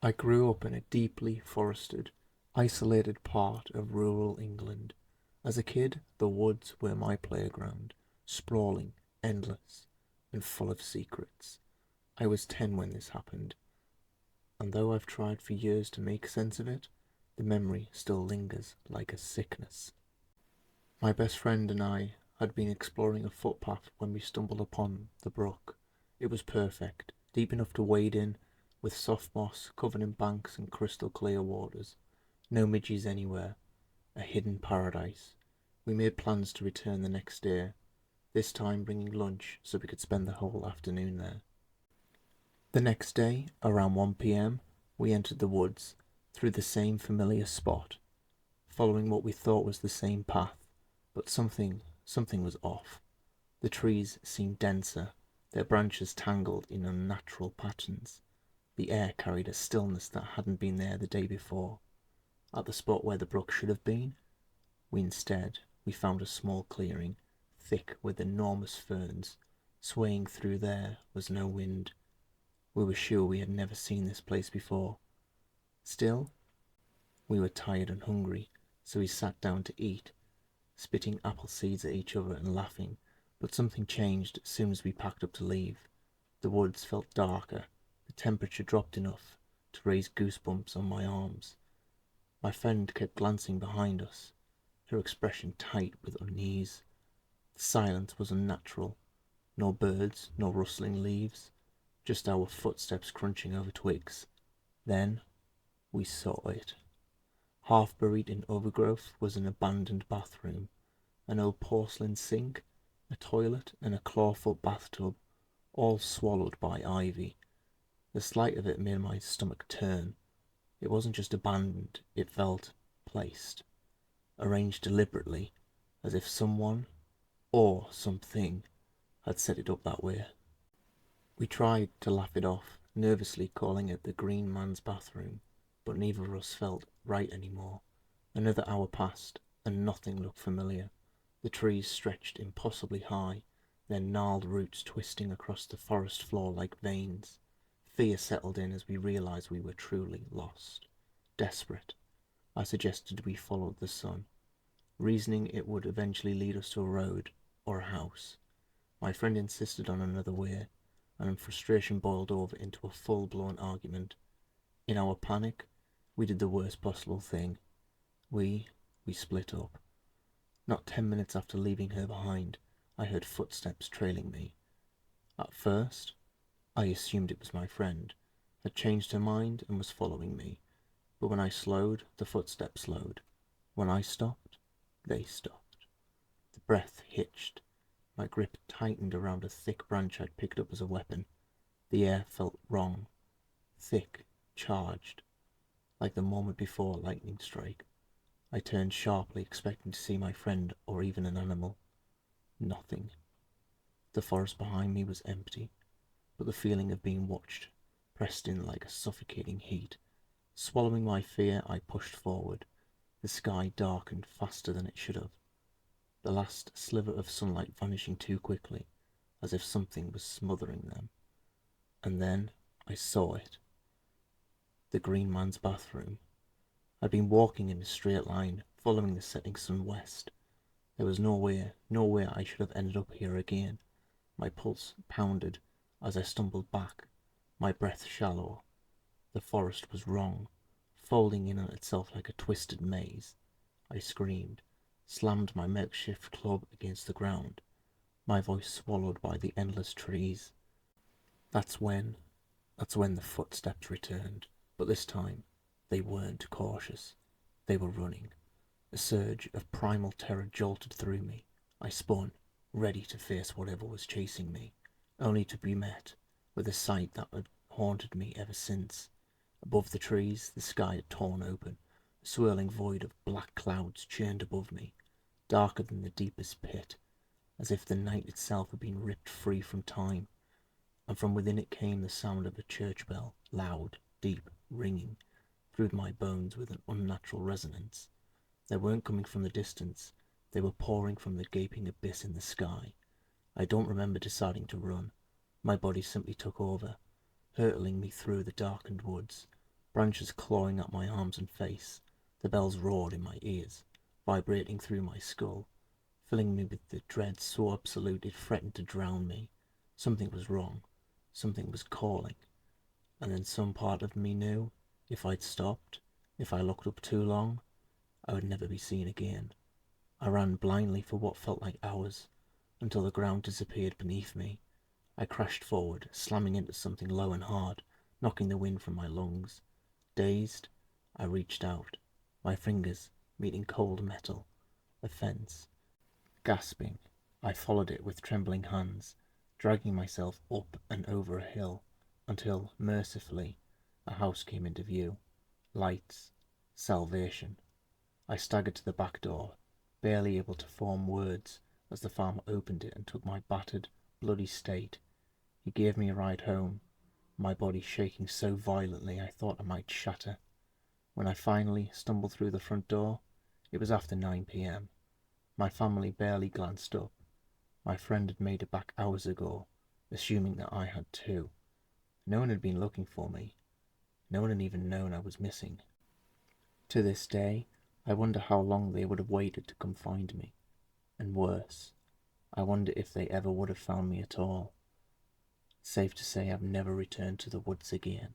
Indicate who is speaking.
Speaker 1: I grew up in a deeply forested, isolated part of rural England. As a kid, the woods were my playground, sprawling, endless, and full of secrets. I was 10 when this happened, and though I've tried for years to make sense of it, the memory still lingers like a sickness. My best friend and I had been exploring a footpath when we stumbled upon the brook. It was perfect, deep enough to wade in, with soft moss covered in banks and crystal clear waters. No midges anywhere, a hidden paradise. We made plans to return the next day, this time bringing lunch so we could spend the whole afternoon there. The next day, around 1 p.m., we entered the woods, through the same familiar spot, following what we thought was the same path, but something was off. The trees seemed denser, their branches tangled in unnatural patterns. The air carried a stillness that hadn't been there the day before. At the spot where the brook should have been, we found a small clearing, thick with enormous ferns. Swaying through there was no wind. We were sure we had never seen this place before. Still, we were tired and hungry, so we sat down to eat, spitting apple seeds at each other and laughing, but something changed as soon as we packed up to leave. The woods felt darker, the temperature dropped enough to raise goosebumps on my arms. My friend kept glancing behind us, her expression tight with unease. The silence was unnatural. No birds, no rustling leaves, just our footsteps crunching over twigs. Then we saw it. Half buried in overgrowth was an abandoned bathroom, an old porcelain sink, a toilet, and a clawfoot bathtub, all swallowed by ivy. The sight of it made my stomach turn. It wasn't just abandoned, it felt placed, arranged deliberately, as if someone, or something, had set it up that way. We tried to laugh it off, nervously calling it the Green Man's bathroom, but neither of us felt right anymore. Another hour passed, and nothing looked familiar. The trees stretched impossibly high, their gnarled roots twisting across the forest floor like veins. Fear settled in as we realized we were truly lost. Desperate, I suggested we followed the sun, reasoning it would eventually lead us to a road or a house. My friend insisted on another way, and frustration boiled over into a full-blown argument. In our panic, we did the worst possible thing. We split up. Not 10 minutes after leaving her behind, I heard footsteps trailing me. At first, I assumed it was my friend, had changed her mind and was following me. But when I slowed, the footsteps slowed. When I stopped, they stopped. The breath hitched. My grip tightened around a thick branch I'd picked up as a weapon. The air felt wrong, thick, charged, like the moment before a lightning strike. I turned sharply, expecting to see my friend or even an animal. Nothing. The forest behind me was empty, but the feeling of being watched pressed in like a suffocating heat. Swallowing my fear, I pushed forward. The sky darkened faster than it should have, the last sliver of sunlight vanishing too quickly, as if something was smothering them. And then I saw it. The Green Man's bathroom. I'd been walking in a straight line, following the setting sun west. There was no way I should have ended up here again. My pulse pounded as I stumbled back, my breath shallow. The forest was wrong, folding in on itself like a twisted maze. I screamed, slammed my makeshift club against the ground, my voice swallowed by the endless trees. That's when the footsteps returned, but this time they weren't cautious. They were running. A surge of primal terror jolted through me. I spun, ready to face whatever was chasing me, only to be met with a sight that had haunted me ever since. Above the trees, the sky had torn open. A swirling void of black clouds churned above me, darker than the deepest pit, as if the night itself had been ripped free from time. And from within it came the sound of a church bell, loud, deep, ringing through my bones with an unnatural resonance. They weren't coming from the distance, they were pouring from the gaping abyss in the sky. I don't remember deciding to run. My body simply took over, hurtling me through the darkened woods, branches clawing at my arms and face. The bells roared in my ears, vibrating through my skull, filling me with the dread so absolute it threatened to drown me. Something was wrong. Something was calling. And then some part of me knew, if I'd stopped, if I looked up too long, I would never be seen again. I ran blindly for what felt like hours, until the ground disappeared beneath me. I crashed forward, slamming into something low and hard, knocking the wind from my lungs. Dazed, I reached out, my fingers meeting cold metal, a fence. Gasping, I followed it with trembling hands, dragging myself up and over a hill, until, mercifully, a house came into view. Lights. Salvation. I staggered to the back door, barely able to form words as the farmer opened it and took my battered, bloody state. He gave me a ride home, my body shaking so violently I thought I might shatter. When I finally stumbled through the front door, it was after 9 p.m. My family barely glanced up. My friend had made it back hours ago, assuming that I had too. No one had been looking for me. No one had even known I was missing. To this day, I wonder how long they would have waited to come find me. And worse, I wonder if they ever would have found me at all. Safe to say I've never returned to the woods again.